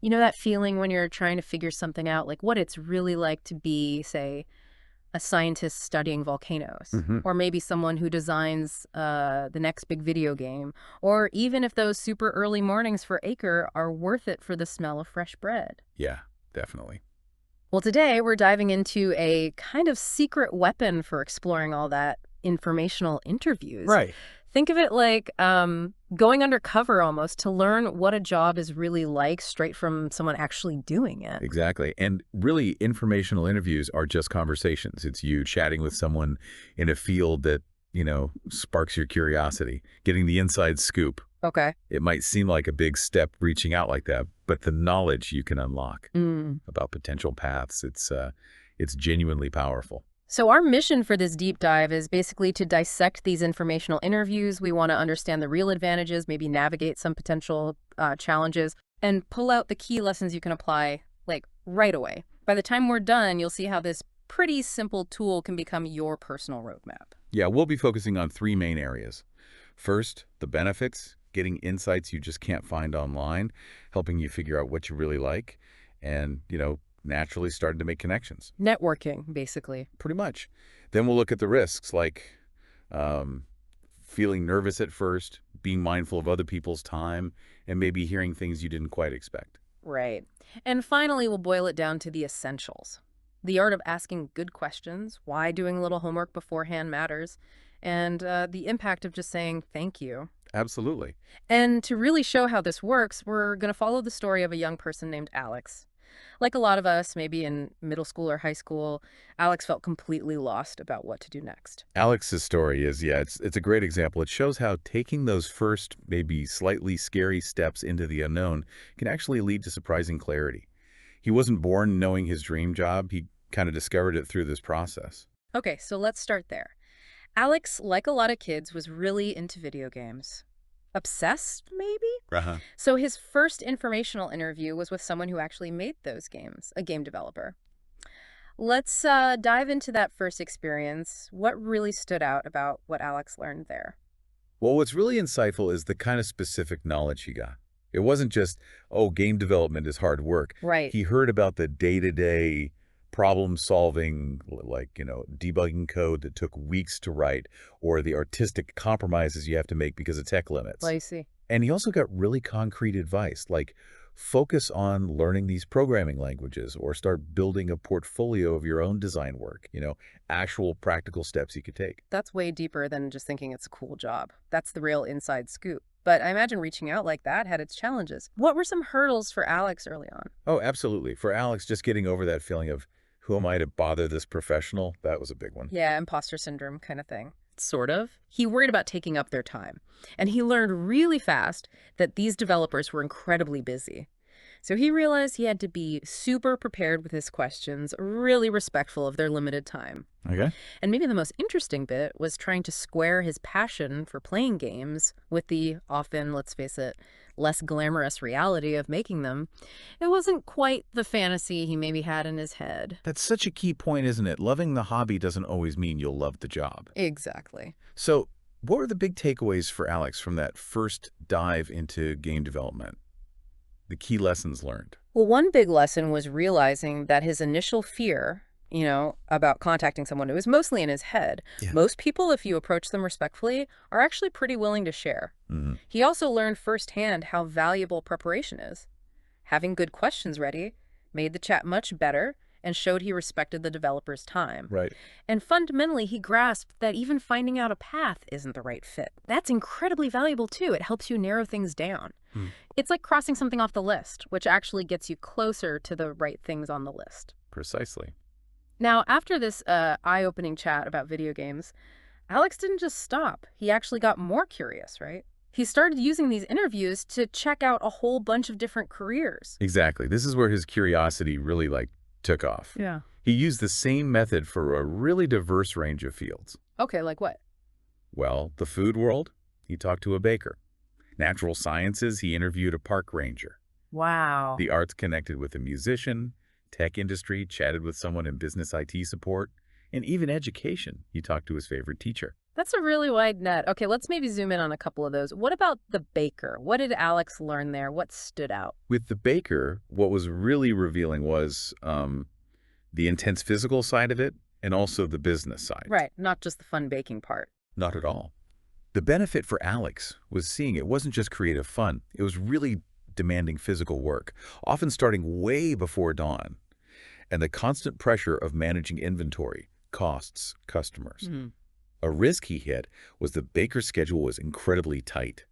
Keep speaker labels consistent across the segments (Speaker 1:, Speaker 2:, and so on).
Speaker 1: You know that feeling when you're trying to figure something out, like what it's really like to be, say, a scientist studying volcanoes,
Speaker 2: Hmm.
Speaker 1: or maybe someone who designs the next big video game, or even if those super early mornings for Acre are worth it for the smell of fresh bread.
Speaker 2: Yeah, definitely.
Speaker 1: Well, today we're diving into a kind of secret weapon for exploring all that informational interviews.
Speaker 2: Right.
Speaker 1: Think of it like going undercover almost to learn what a job is really like straight from someone actually doing it.
Speaker 2: Exactly. And really, informational interviews are just conversations. It's you chatting with someone in a field that, sparks your curiosity, getting the inside scoop.
Speaker 1: Okay.
Speaker 2: It might seem like a big step reaching out like that, but the knowledge you can unlock
Speaker 1: Mm.
Speaker 2: about potential paths, it's genuinely powerful.
Speaker 1: So, our mission for this deep dive is basically to dissect these informational interviews. We want to understand the real advantages, maybe navigate some potential challenges, and pull out the key lessons you can apply like right away. By the time we're done, you'll see how this pretty simple tool can become your personal roadmap.
Speaker 2: Yeah, we'll be focusing on three main areas. First, the benefits, getting insights you just can't find online, helping you figure out what you really like, and, naturally starting to make connections.
Speaker 1: Networking, basically.
Speaker 2: Pretty much. Then we'll look at the risks, like um, feeling nervous at first, being mindful of other people's time, and maybe hearing things you didn't quite expect.
Speaker 1: Right. And finally, we'll boil it down to the essentials. The art of asking good questions, why doing a little homework beforehand matters, and the impact of just saying thank you.
Speaker 2: Absolutely.
Speaker 1: And to really show how this works, we're going to follow the story of a young person named Alex. Like a lot of us, maybe in middle school or high school, Alex felt completely lost about what to do next.
Speaker 2: Alex's story is, yeah, it's a great example. It shows how taking those first, maybe slightly scary steps into the unknown can actually lead to surprising clarity. He wasn't born knowing his dream job. He kind of discovered it through this process.
Speaker 1: Okay, so let's start there. Alex, like a lot of kids, was really into video games. Obsessed, maybe?
Speaker 2: Uh-huh.
Speaker 1: So his first informational interview was with someone who actually made those games, a game developer. Let's dive into that first experience. What really stood out about what Alex learned there?
Speaker 2: Well, what's really insightful is the kind of specific knowledge he got. It wasn't just, oh, game development is hard work.
Speaker 1: Right.
Speaker 2: He heard about the day-to-day problem solving, like, debugging code that took weeks to write, or the artistic compromises you have to make because of tech
Speaker 1: Well,
Speaker 2: limits.
Speaker 1: you see.
Speaker 2: And he also got really concrete advice, like focus on learning these programming languages or start building a portfolio of your own design work, actual practical steps you could take.
Speaker 1: That's way deeper than just thinking it's a cool job. That's the real inside scoop. But I imagine reaching out like that had its challenges. What were some hurdles for Alex early on?
Speaker 2: Oh, absolutely. For Alex, just getting over that feeling of who am I to bother this professional, that was a big one.
Speaker 1: Yeah, imposter syndrome kind of thing. Sort of. He worried about taking up their time. And he learned really fast that these developers were incredibly busy. So he realized he had to be super prepared with his questions, really respectful of their limited time.
Speaker 2: Okay.
Speaker 1: And maybe the most interesting bit was trying to square his passion for playing games with the often, let's face it, less glamorous reality of making them. It wasn't quite the fantasy he maybe had in his head.
Speaker 2: That's such a key point, isn't it? Loving the hobby doesn't always mean you'll love the job.
Speaker 1: Exactly.
Speaker 2: So, what were the big takeaways for Alex from that first dive into game development? The key lessons learned.
Speaker 1: Well, one big lesson was realizing that his initial fear, about contacting someone who was mostly in his head,
Speaker 2: Yeah.
Speaker 1: most people, if you approach them respectfully, are actually pretty willing to share.
Speaker 2: Hmm.
Speaker 1: He also learned firsthand how valuable preparation is. Having good questions ready made the chat much better and showed he respected the developer's time.
Speaker 2: Right.
Speaker 1: And fundamentally, he grasped that even finding out a path isn't the right fit. That's incredibly valuable too. It helps you narrow things down.
Speaker 2: Hmm.
Speaker 1: It's like crossing something off the list, which actually gets you closer to the right things on the list.
Speaker 2: Precisely.
Speaker 1: Now, after this eye-opening chat about video games, Alex didn't just stop. He actually got more curious, right? He started using these interviews to check out a whole bunch of different careers.
Speaker 2: Exactly. This is where his curiosity really took off.
Speaker 1: Yeah.
Speaker 2: He used the same method for a really diverse range of fields.
Speaker 1: Okay, like what?
Speaker 2: Well, the food world, he talked to a baker. Natural sciences, he interviewed a park ranger.
Speaker 1: Wow.
Speaker 2: The arts connected with a musician. Tech industry, chatted with someone in business IT support. And even education, he talked to his favorite teacher.
Speaker 1: That's a really wide net. Okay, let's maybe zoom in on a couple of those. What about the baker? What did Alex learn there? What stood out?
Speaker 2: With the baker, what was really revealing was the intense physical side of it and also the business side.
Speaker 1: Right, not just the fun baking part.
Speaker 2: Not at all. The benefit for Alex was seeing it wasn't just creative fun. It was really demanding physical work, often starting way before dawn, and the constant pressure of managing inventory, costs, customers.
Speaker 1: Hmm.
Speaker 2: A risk he hit was the baker's schedule was incredibly tight.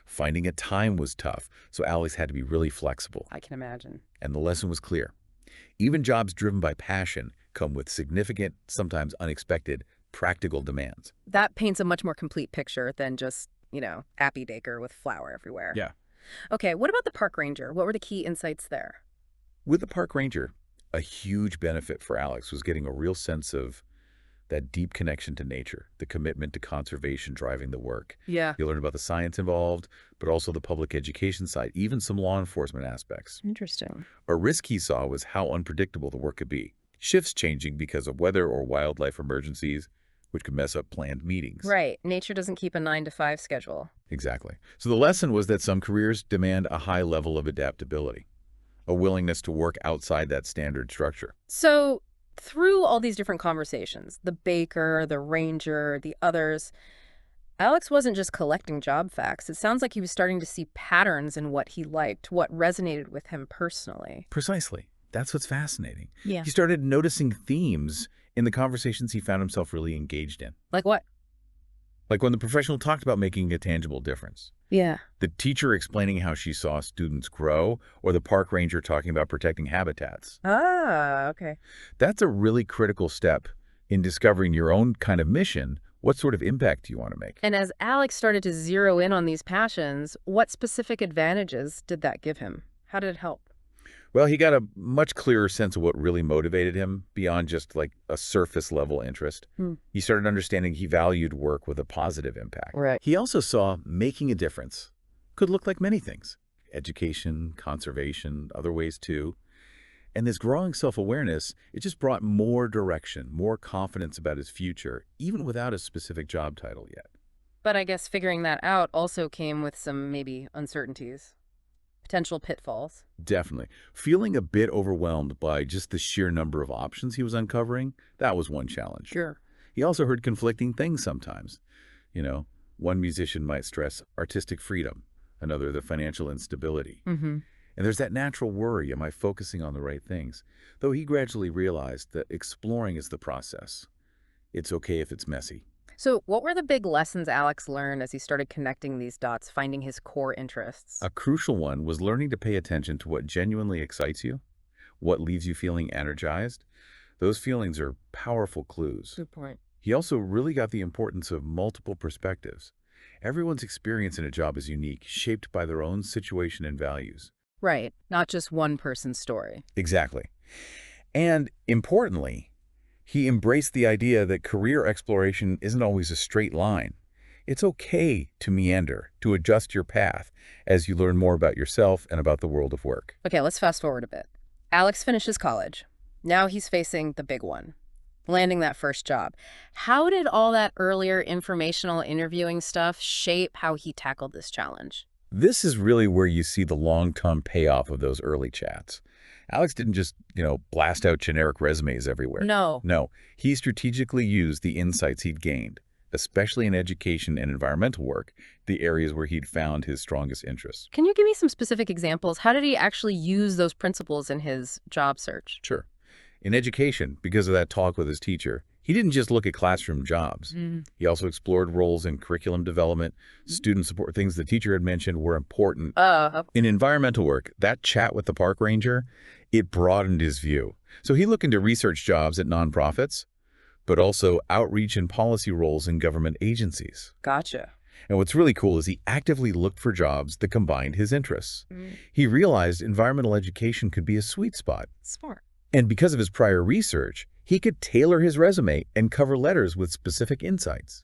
Speaker 2: Finding a time was tough, so Alex had to be really flexible.
Speaker 1: I can imagine.
Speaker 2: And the lesson was clear. Even jobs driven by passion come with significant, sometimes unexpected, practical demands.
Speaker 1: That paints a much more complete picture than just, appy baker with flour everywhere.
Speaker 2: Yeah.
Speaker 1: Okay, what about the park ranger? What were the key insights there?
Speaker 2: With the park ranger, a huge benefit for Alex was getting a real sense of that deep connection to nature, the commitment to conservation driving the work.
Speaker 1: Yeah.
Speaker 2: You learn about the science involved, but also the public education side, even some law enforcement aspects.
Speaker 1: Interesting.
Speaker 2: A risk he saw was how unpredictable the work could be. Shifts changing because of weather or wildlife emergencies, which could mess up planned meetings.
Speaker 1: Right. Nature doesn't keep a 9 to 5 schedule.
Speaker 2: Exactly. So the lesson was that some careers demand a high level of adaptability, a willingness to work outside that standard structure.
Speaker 1: So, through all these different conversations, the baker, the ranger, the others, Alex wasn't just collecting job facts. It sounds like he was starting to see patterns in what he liked, what resonated with him personally.
Speaker 2: Precisely. That's what's fascinating.
Speaker 1: Yeah.
Speaker 2: He started noticing themes in the conversations he found himself really engaged in.
Speaker 1: Like what?
Speaker 2: Like when the professional talked about making a tangible difference,
Speaker 1: Yeah.
Speaker 2: the teacher explaining how she saw students grow, or the park ranger talking about protecting habitats.
Speaker 1: Ah, okay.
Speaker 2: That's a really critical step in discovering your own kind of mission. What sort of impact do you want to make?
Speaker 1: And as Alex started to zero in on these passions, what specific advantages did that give him? How did it help?
Speaker 2: Well, he got a much clearer sense of what really motivated him beyond just like a surface level interest.
Speaker 1: Hmm.
Speaker 2: He started understanding he valued work with a positive impact.
Speaker 1: Right.
Speaker 2: He also saw making a difference could look like many things: education, conservation, other ways too. And this growing self-awareness, it just brought more direction, more confidence about his future, even without a specific job title yet.
Speaker 1: But I guess figuring that out also came with some maybe uncertainties, potential pitfalls.
Speaker 2: Definitely. Feeling a bit overwhelmed by just the sheer number of options he was uncovering, that was one challenge.
Speaker 1: Sure.
Speaker 2: He also heard conflicting things sometimes. You know, one musician might stress artistic freedom, another the financial instability.
Speaker 1: Mm-hmm.
Speaker 2: And there's that natural worry, am I focusing on the right things? Though he gradually realized that exploring is the process. It's okay if it's messy.
Speaker 1: So what were the big lessons Alex learned as he started connecting these dots, finding his core interests?
Speaker 2: A crucial one was learning to pay attention to what genuinely excites you, what leaves you feeling energized. Those feelings are powerful clues.
Speaker 1: Good point.
Speaker 2: He also really got the importance of multiple perspectives. Everyone's experience in a job is unique, shaped by their own situation and values.
Speaker 1: Right. Not just one person's story.
Speaker 2: Exactly. And importantly, he embraced the idea that career exploration isn't always a straight line. It's okay to meander, to adjust your path as you learn more about yourself and about the world of work.
Speaker 1: Okay, let's fast forward a bit. Alex finishes college. Now he's facing the big one, landing that first job. How did all that earlier informational interviewing stuff shape how he tackled this challenge?
Speaker 2: This is really where you see the long-term payoff of those early chats. Alex didn't just, blast out generic resumes everywhere.
Speaker 1: No.
Speaker 2: No, he strategically used the insights he'd gained, especially in education and environmental work, the areas where he'd found his strongest interests.
Speaker 1: Can you give me some specific examples? How did he actually use those principles in his job search?
Speaker 2: Sure. In education, because of that talk with his teacher, he didn't just look at classroom jobs. He also explored roles in curriculum development, student support. Things the teacher had mentioned were important. In environmental work, that chat with the park ranger, it broadened his view. So he looked into research jobs at nonprofits, but also outreach and policy roles in government agencies.
Speaker 1: Gotcha.
Speaker 2: And what's really cool is he actively looked for jobs that combined his interests. He realized environmental education could be a sweet spot.
Speaker 1: Smart.
Speaker 2: And because of his prior research, he could tailor his resume and cover letters with specific insights.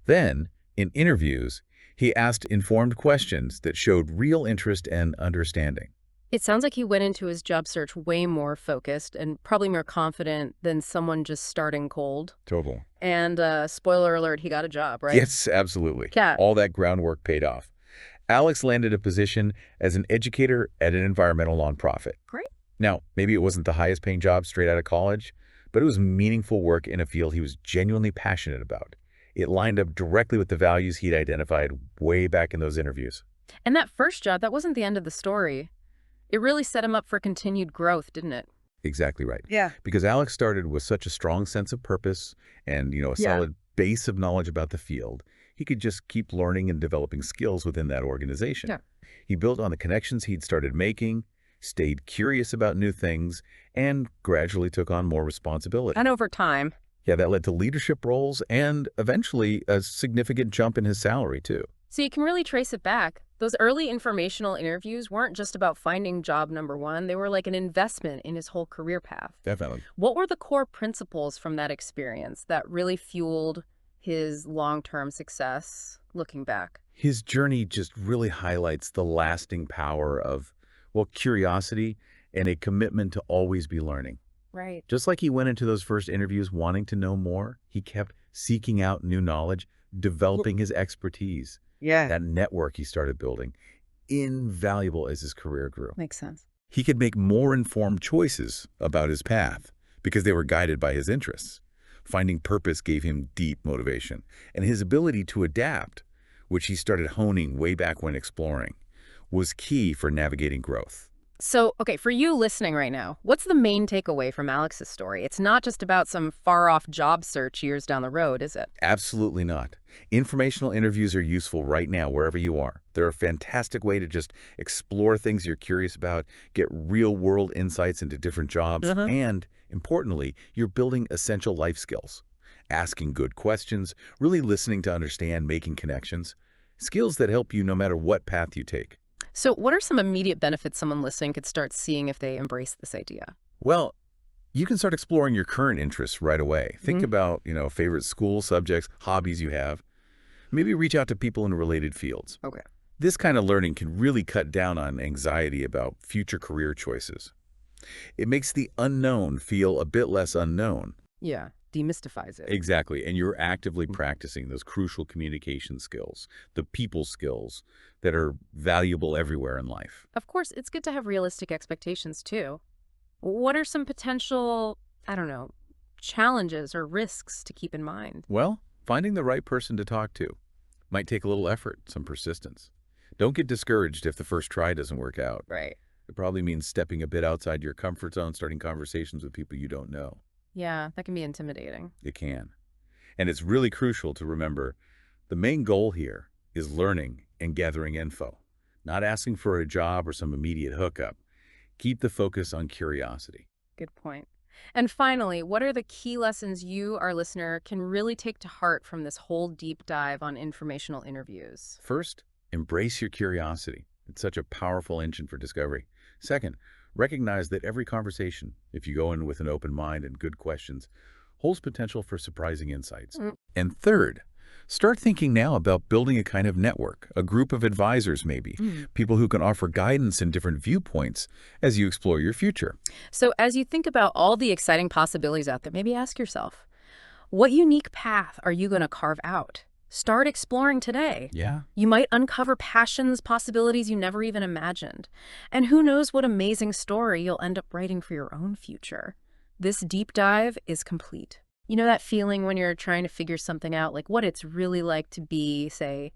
Speaker 2: Then, in interviews, he asked informed questions that showed real interest and understanding.
Speaker 1: It sounds like he went into his job search way more focused and probably more confident than someone just starting cold.
Speaker 2: Total.
Speaker 1: And spoiler alert, he got a job, right?
Speaker 2: Yes, absolutely.
Speaker 1: Yeah.
Speaker 2: All that groundwork paid off. Alex landed a position as an educator at an environmental nonprofit.
Speaker 1: Great.
Speaker 2: Now, maybe it wasn't the highest paying job straight out of college, but it was meaningful work in a field he was genuinely passionate about. It lined up directly with the values he'd identified way back in those interviews.
Speaker 1: And that first job, that wasn't the end of the story. It really set him up for continued growth, didn't it?
Speaker 2: Exactly right.
Speaker 1: Yeah.
Speaker 2: Because Alex started with such a strong sense of purpose and, a
Speaker 1: Yeah.
Speaker 2: solid base of knowledge about the field, he could just keep learning and developing skills within that organization.
Speaker 1: Yeah.
Speaker 2: He built on the connections he'd started making, stayed curious about new things, and gradually took on more responsibility.
Speaker 1: And over time.
Speaker 2: Yeah, that led to leadership roles and eventually a significant jump in his salary, too.
Speaker 1: So you can really trace it back. Those early informational interviews weren't just about finding job number one. They were like an investment in his whole career path.
Speaker 2: Definitely.
Speaker 1: What were the core principles from that experience that really fueled his long-term success looking back?
Speaker 2: His journey just really highlights the lasting power of, well, curiosity and a commitment to always be learning.
Speaker 1: Right.
Speaker 2: Just like he went into those first interviews wanting to know more, he kept seeking out new knowledge, developing his expertise.
Speaker 1: Yeah.
Speaker 2: That network he started building, invaluable as his career grew.
Speaker 1: Makes sense.
Speaker 2: He could make more informed choices about his path because they were guided by his interests. Finding purpose gave him deep motivation, and his ability to adapt, which he started honing way back when exploring, was key for navigating growth.
Speaker 1: So, okay, for you listening right now, what's the main takeaway from Alex's story? It's not just about some far-off job search years down the road, is it?
Speaker 2: Absolutely not. Informational interviews are useful right now, wherever you are. They're a fantastic way to just explore things you're curious about, get real-world insights into different jobs, and, importantly, you're building essential life skills. Asking good questions, really listening to understand, making connections. Skills that help you no matter what path you take.
Speaker 1: So what are some immediate benefits someone listening could start seeing if they embrace this idea?
Speaker 2: Well, you can start exploring your current interests right away. Think about, favorite school subjects, hobbies you have. Maybe reach out to people in related fields.
Speaker 1: Okay.
Speaker 2: This kind of learning can really cut down on anxiety about future career choices. It makes the unknown feel a bit less unknown.
Speaker 1: Yeah, demystifies it.
Speaker 2: Exactly, and you're actively practicing those crucial communication skills, the people skills that are valuable everywhere in life.
Speaker 1: Of course, it's good to have realistic expectations too. What are some potential, I don't know, challenges or risks to keep in mind?
Speaker 2: Well, finding the right person to talk to might take a little effort, some persistence. Don't get discouraged if the first try doesn't work out.
Speaker 1: Right.
Speaker 2: It probably means stepping a bit outside your comfort zone, starting conversations with people you don't know.
Speaker 1: Yeah, that can be intimidating.
Speaker 2: It can. And it's really crucial to remember the main goal here is learning and gathering info, not asking for a job or some immediate hookup. Keep the focus on curiosity.
Speaker 1: Good point. And finally, what are the key lessons you, our listener, can really take to heart from this whole deep dive on informational interviews?
Speaker 2: First, embrace your curiosity. It's such a powerful engine for discovery. Second, recognize that every conversation, if you go in with an open mind and good questions, holds potential for surprising insights. And third, start thinking now about building a kind of network, a group of advisors maybe, people who can offer guidance and different viewpoints as you explore your future.
Speaker 1: So as you think about all the exciting possibilities out there, maybe ask yourself, what unique path are you going to carve out? Start exploring today.
Speaker 2: Yeah.
Speaker 1: You might uncover passions, possibilities you never even imagined. And who knows what amazing story you'll end up writing for your own future. This deep dive is complete. You know that feeling when you're trying to figure something out, like what it's really like to be, say,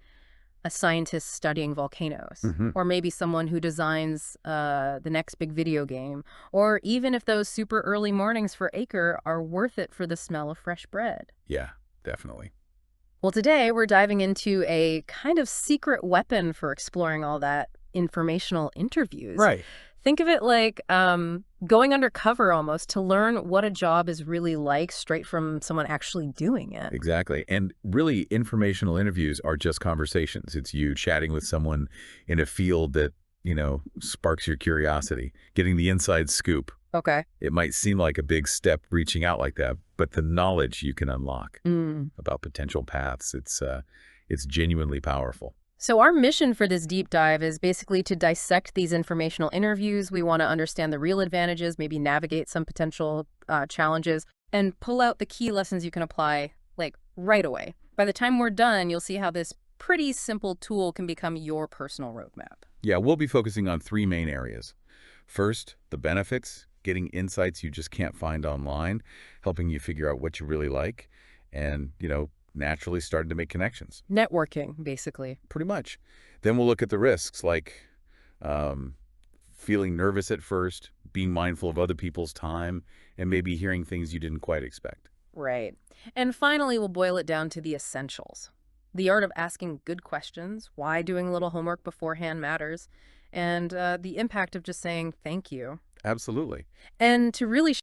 Speaker 1: a scientist studying volcanoes, or maybe someone who designs the next big video game, or even if those super early mornings for Acre are worth it for the smell of fresh bread.
Speaker 2: Yeah, definitely.
Speaker 1: Well, today we're diving into a kind of secret weapon for exploring all that informational interviews.
Speaker 2: Right.
Speaker 1: Think of it like going undercover almost to learn what a job is really like straight from someone actually doing it.
Speaker 2: Exactly. And really, informational interviews are just conversations. It's you chatting with someone in a field that, sparks your curiosity, getting the inside scoop.
Speaker 1: Okay.
Speaker 2: It might seem like a big step reaching out like that, but the knowledge you can unlock about potential paths, it's genuinely powerful.
Speaker 1: So our mission for this deep dive is basically to dissect these informational interviews. We want to understand the real advantages, maybe navigate some potential challenges, and pull out the key lessons you can apply, like, right away. By the time we're done, you'll see how this pretty simple tool can become your personal roadmap.
Speaker 2: Yeah, we'll be focusing on three main areas. First, the benefits, getting insights you just can't find online, helping you figure out what you really like, and, naturally starting to make connections.
Speaker 1: Networking, basically.
Speaker 2: Pretty much. Then we'll look at the risks, like um, feeling nervous at first, being mindful of other people's time, and maybe hearing things you didn't quite expect.
Speaker 1: Right. And finally, we'll boil it down to the essentials. The art of asking good questions, why doing a little homework beforehand matters, and the impact of just saying thank you.
Speaker 2: Absolutely.
Speaker 1: And to really